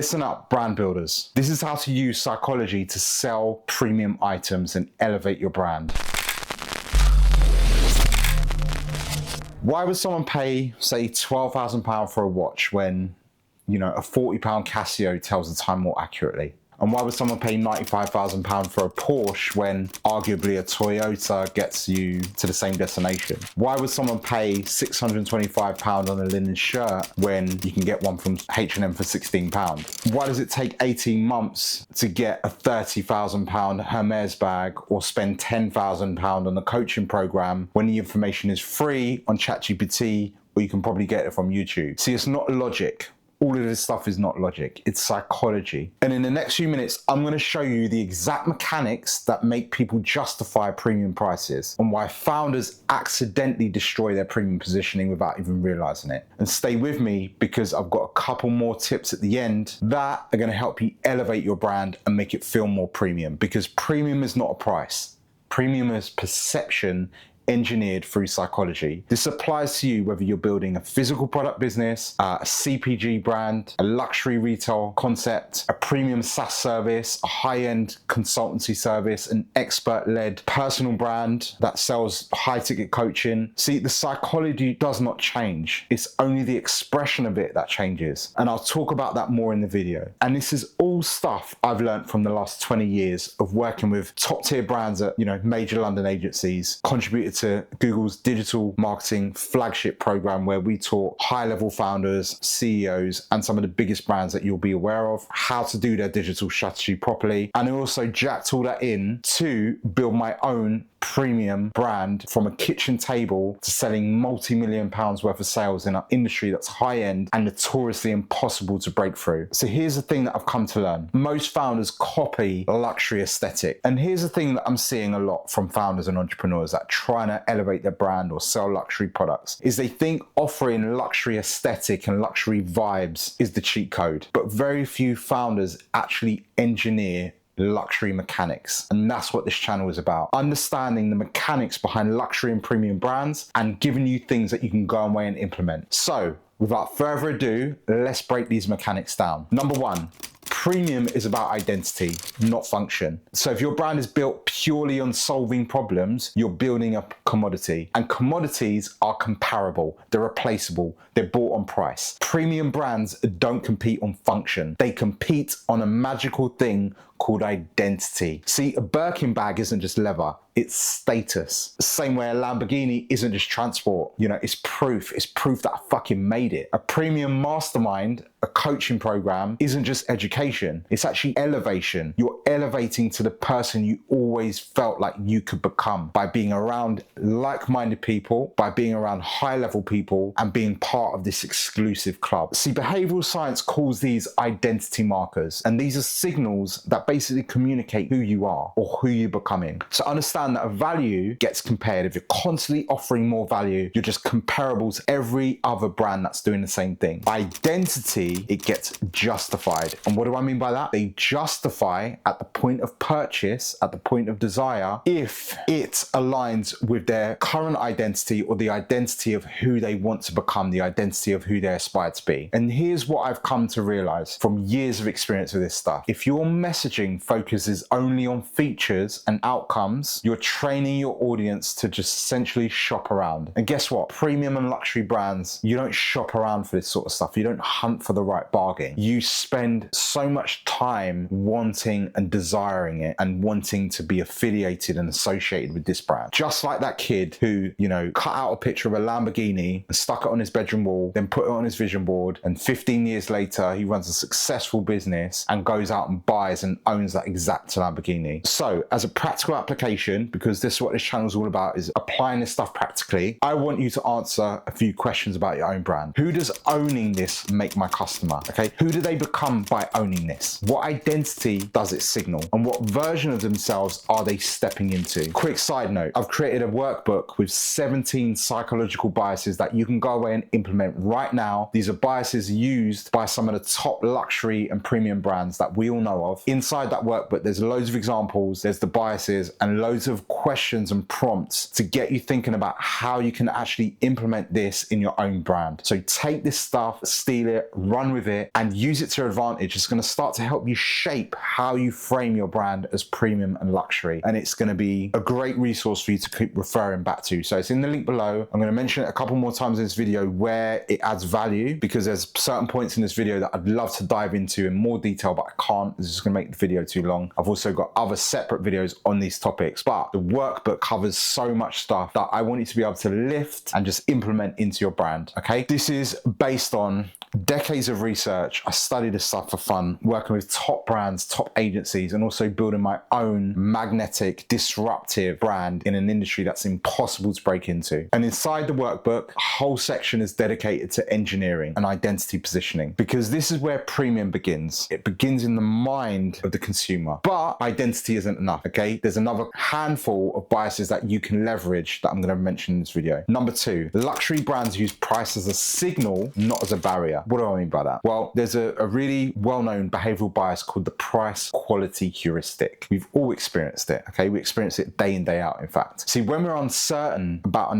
Listen up, brand builders. This is how to use psychology to sell premium items and elevate your brand. Why would someone pay, say, £12,000 for a watch when, a £40 Casio tells the time more accurately? And why would someone pay £95,000 for a Porsche when arguably a Toyota gets you to the same destination? Why would someone pay £625 on a linen shirt when you can get one from H&M for £16? Why does it take 18 months to get a £30,000 Hermès bag or spend £10,000 on a coaching program when the information is free on ChatGPT, or you can probably get it from YouTube? See, it's not logic. All of this stuff is not logic, it's psychology. And in the next few minutes, I'm gonna show you the exact mechanics that make people justify premium prices and why founders accidentally destroy their premium positioning without even realizing it. And stay with me because I've got a couple more tips at the end that are gonna help you elevate your brand and make it feel more premium, because premium is not a price. Premium is perception engineered through psychology. This applies to you whether you're building a physical product business, a CPG brand, a luxury retail concept, a premium SaaS service, a high-end consultancy service, an expert-led personal brand that sells high-ticket coaching. See, the psychology does not change. It's only the expression of it that changes. And I'll talk about that more in the video. And this is all stuff I've learned from the last 20 years of working with top-tier brands at, major London agencies, contributed to Google's digital marketing flagship program where we taught high-level founders, CEOs, and some of the biggest brands that you'll be aware of how to do their digital strategy properly. And I also jacked all that in to build my own premium brand from a kitchen table to selling multi-million pounds worth of sales in an industry that's high-end and notoriously impossible to break through. So here's the thing that I've come to learn. Most founders copy a luxury aesthetic. And here's the thing that I'm seeing a lot from founders and entrepreneurs that are trying to elevate their brand or sell luxury products is they think offering luxury aesthetic and luxury vibes is the cheat code. But very few founders actually engineer luxury mechanics, and that's what this channel is about. Understanding the mechanics behind luxury and premium brands and giving you things that you can go away and implement. So without further ado, let's break these mechanics down. Number one, premium is about identity, not function. So if your brand is built purely on solving problems, you're building a commodity. And commodities are comparable, they're replaceable, they're bought on price. Premium brands don't compete on function. They compete on a magical thing called identity. See, a Birkin bag isn't just leather, it's status. Same way a Lamborghini isn't just transport, it's proof. It's proof that I fucking made it. A premium mastermind, a coaching program, isn't just education, it's actually elevation. You're elevating to the person you always felt like you could become by being around like-minded people, by being around high-level people, and being part of this exclusive club. See, behavioral science calls these identity markers, and these are signals that basically communicate who you are or who you're becoming. So understand that a value gets compared. If you're constantly offering more value, you're just comparable to every other brand that's doing the same thing. Identity, it gets justified. And what do I mean by that? They justify at the point of purchase, at the point of desire, if it aligns with their current identity or the identity of who they want to become, the identity of who they aspire to be. And here's what I've come to realize from years of experience with this stuff. If your messaging focuses only on features and outcomes, you're training your audience to just essentially shop around. And guess what? Premium and luxury brands, you don't shop around for this sort of stuff. You don't hunt for the right bargain. You spend so much time wanting and desiring it and wanting to be affiliated and associated with this brand. Just like that kid who, cut out a picture of a Lamborghini and stuck it on his bedroom wall, then put it on his vision board, and 15 years later, he runs a successful business and goes out and buys and owns that exact Lamborghini. So as a practical application, because this is what this channel is all about, is applying this stuff practically, I want you to answer a few questions about your own brand. Who does owning this make my customer? Okay, who do they become by owning this? What identity does it signal? And what version of themselves are they stepping into? Quick side note, I've created a workbook with 17 psychological biases that you can go away and implement right now. These are biases used by some of the top luxury and premium brands that we all know of. Inside that workbook, there's loads of examples, there's the biases, and loads of questions and prompts to get you thinking about how you can actually implement this in your own brand. So take this stuff, steal it, run with it, and use it to your advantage. It's going to start to help you shape how you frame your brand as premium and luxury. And it's going to be a great resource for you to keep referring back to. So it's in the link below. I'm going to mention it a couple more times in this video where it adds value, because there's certain points in this video that I'd love to dive into in more detail, but I can't. This is going to make the video too long. I've also got other separate videos on these topics, but the workbook covers so much stuff that I want you to be able to lift and just implement into your brand. Okay, this is based on decades of research. I study this stuff for fun, working with top brands, top agencies, and also building my own magnetic, disruptive brand in an industry that's impossible to break into. And inside the workbook, a whole section is dedicated to engineering and identity positioning, because this is where premium begins. It begins in the mind of the consumer. But identity isn't enough, okay? There's another handful of biases that you can leverage that I'm going to mention in this video. Number 2, luxury brands use price as a signal, not as a barrier. What do I mean by that? Well, there's a really well-known behavioral bias called the price quality heuristic. We've all experienced it, okay? We experience it day in, day out, in fact. See, when we're uncertain about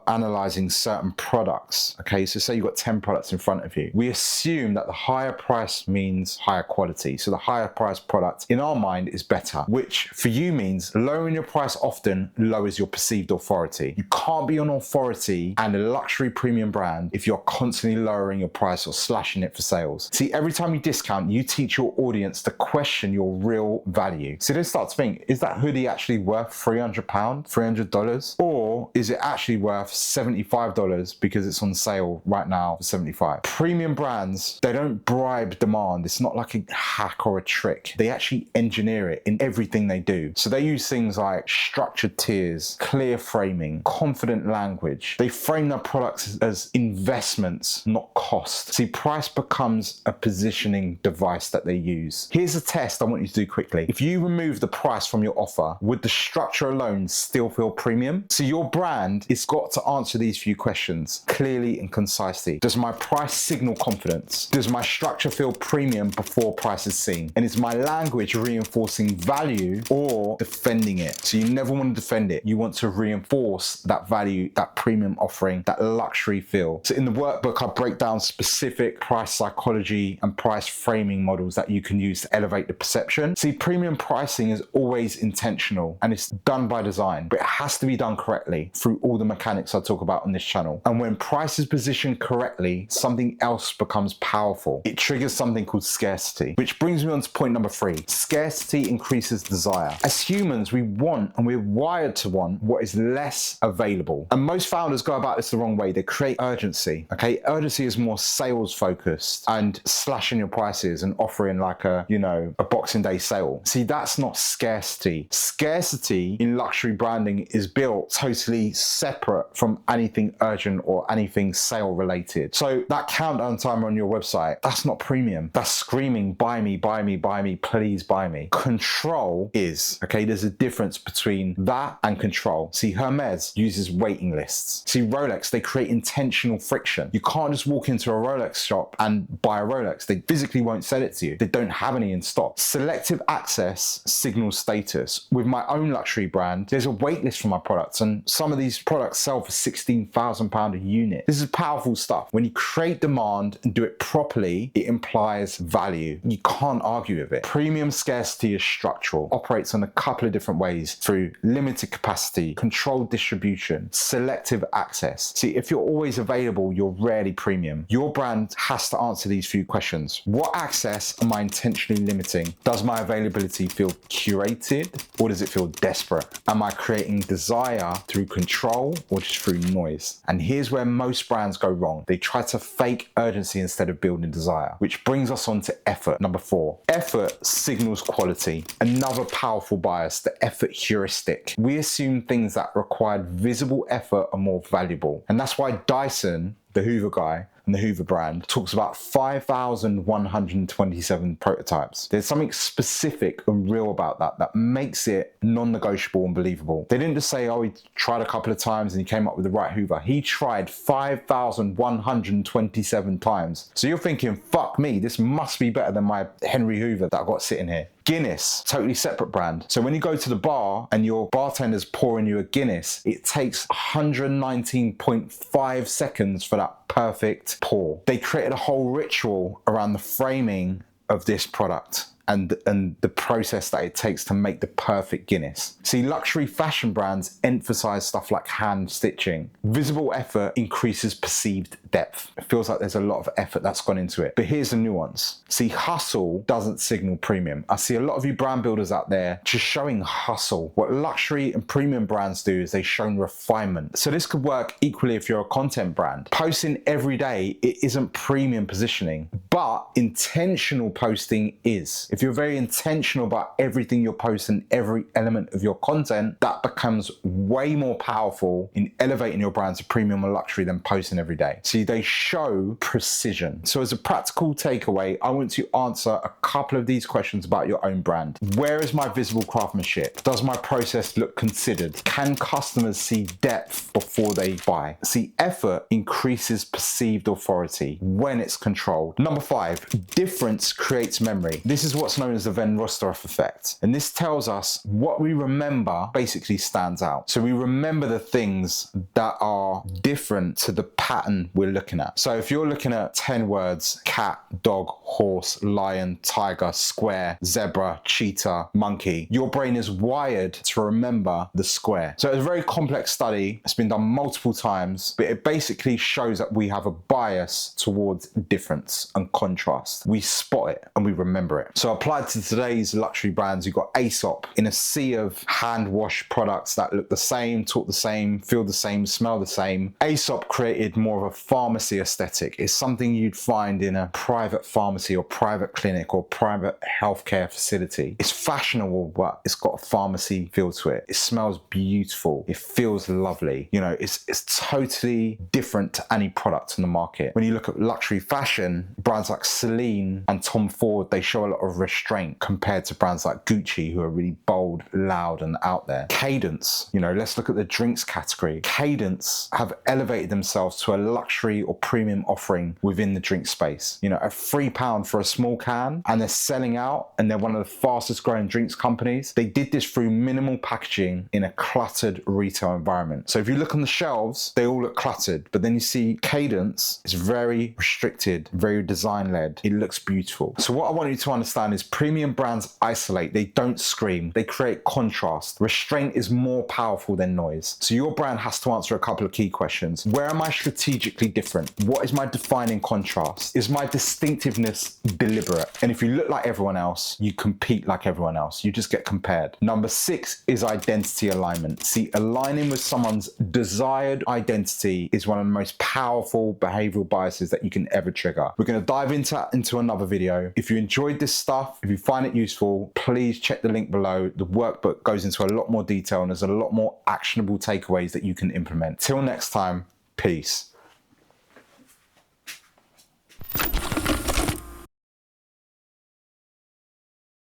analyzing certain products, okay, so say you've got 10 products in front of you, we assume that the higher price means higher quality. So the higher price product in our mind is better, which for you means lowering your price often lowers your perceived authority. You can't be an authority and a luxury premium brand if you're constantly lowering your price or slashing it for sales. See, every time you discount, you teach your audience to question your real value. So they start to think, is that hoodie actually worth £300, $300? Or is it actually worth $75 because it's on sale right now for $75? Premium brands, they don't bribe demand. It's not like a hack or a trick. They actually engineer it in everything they do. So they use things like structured tiers, clear framing, confident language. They frame their products as investments, not cost. See, price becomes a positioning device that they use. Here's a test I want you to do quickly. If you remove the price from your offer, would the structure alone still feel premium? So your brand has got to answer these few questions clearly and concisely. Does my price signal confidence? Does my structure feel premium before price is seen? And is my language reinforcing value or defending it? So you never want to defend it. You want to reinforce that value, that premium offering, that luxury feel. So in the workbook, I break down specific price psychology and price framing models that you can use to elevate the perception. See, premium pricing is always intentional and it's done by design, but it has to be done correctly through all the mechanics I talk about on this channel. And when price is positioned correctly, something else becomes powerful. It triggers something called scarcity, which brings me on to point number 3. Scarcity increases desire. As humans, we want and we're wired to want what is less available. And most founders go about this the wrong way. They create urgency, okay? Urgency is more sales focused and slashing your prices and offering like a Boxing Day sale. See, that's not scarcity. Scarcity in luxury branding is built totally separate from anything urgent or anything sale related. So that countdown timer on your website, that's not premium. That's screaming, buy me, buy me, buy me, please buy me. Control is, okay? There's a difference between that and control. See, Hermès uses waiting lists. See, Rolex, they create intentional friction. You can't just walk into a Rolex shop and buy a Rolex. They physically won't sell it to you. They don't have any in stock. Selective access signals status. With my own luxury brand, there's a wait list for my products, and some of these products sell for £16,000 a unit. This is powerful stuff. When you create demand and do it properly, it implies value. You can't argue with it. Premium scarcity is structural, operates in a couple of different ways through limited capacity, controlled distribution, selective access. See, if you're always available, you're rarely premium. Your brand has to answer these few questions. What access am I intentionally limiting? Does my availability feel curated or does it feel desperate? Am I creating desire through control or just through noise? And here's where most brands go wrong. They try to fake urgency instead of building desire, which brings us on to effort. Number 4, effort signals quality. Another powerful bias, the effort heuristic. We assume things that required visible effort are more valuable. And that's why Dyson, the Hoover guy, and the Hoover brand, talks about 5,127 prototypes. There's something specific and real about that makes it non-negotiable and believable. They didn't just say, oh, he tried a couple of times and he came up with the right Hoover. He tried 5,127 times. So you're thinking, fuck me, this must be better than my Henry Hoover that I've got sitting here. Guinness, totally separate brand. So when you go to the bar and your bartender's pouring you a Guinness, it takes 119.5 seconds for that perfect pour. They created a whole ritual around the framing of this product and the process that it takes to make the perfect Guinness. See, luxury fashion brands emphasize stuff like hand stitching. Visible effort increases perceived depth. It feels like there's a lot of effort that's gone into it. But here's the nuance. See, hustle doesn't signal premium. I see a lot of you brand builders out there just showing hustle. What luxury and premium brands do is they show refinement. So this could work equally if you're a content brand. Posting every day, it isn't premium positioning, but intentional posting is. If you're very intentional about everything you're posting, every element of your content, that becomes way more powerful in elevating your brand to premium or luxury than posting every day. See, they show precision. So as a practical takeaway, I want to answer a couple of these questions about your own brand. Where is my visible craftsmanship? Does my process look considered? Can customers see depth before they buy? See, effort increases perceived authority when it's controlled. Number 5, difference creates memory. This is what's known as the Van Rostorff effect. And this tells us what we remember basically stands out. So we remember the things that are different to the pattern we're looking at. So if you're looking at 10 words, cat, dog, horse, lion, tiger, square, zebra, cheetah, monkey, your brain is wired to remember the square. So it's a very complex study. It's been done multiple times, but it basically shows that we have a bias towards difference and contrast. We spot it and we remember it. So applied to today's luxury brands, you've got Aesop in a sea of hand wash products that look the same, talk the same, feel the same, smell the same. Aesop created more of a pharmacy aesthetic. It's something you'd find in a private pharmacy or private clinic or private healthcare facility. It's fashionable, but it's got a pharmacy feel to it. It smells beautiful. It feels lovely. You know, it's totally different to any product in the market. When you look at luxury fashion, brands like Celine and Tom Ford, they show a lot of restraint compared to brands like Gucci, who are really bold, loud, and out there. Cadence, you know, let's look at the drinks category. Cadence have elevated themselves to a luxury or premium offering within the drink space. You know, at £3 for a small can, and they're selling out, and they're one of the fastest growing drinks companies. They did this through minimal packaging in a cluttered retail environment. So if you look on the shelves, they all look cluttered, but then you see Cadence is very restricted, very design led. It looks beautiful. So what I want you to understand is premium brands isolate, they don't scream, they create contrast. Restraint is more powerful than noise. So your brand has to answer a couple of key questions. Where am I strategically different? What is my defining contrast? Is my distinctiveness deliberate? And if you look like everyone else, you compete like everyone else. You just get compared. Number 6 is identity alignment. See, aligning with someone's desired identity is one of the most powerful behavioral biases that you can ever trigger. We're going to dive into another video. If you enjoyed this stuff, if you find it useful, please check the link below. The workbook goes into a lot more detail and there's a lot more actionable takeaways that you can implement. Till next time, peace.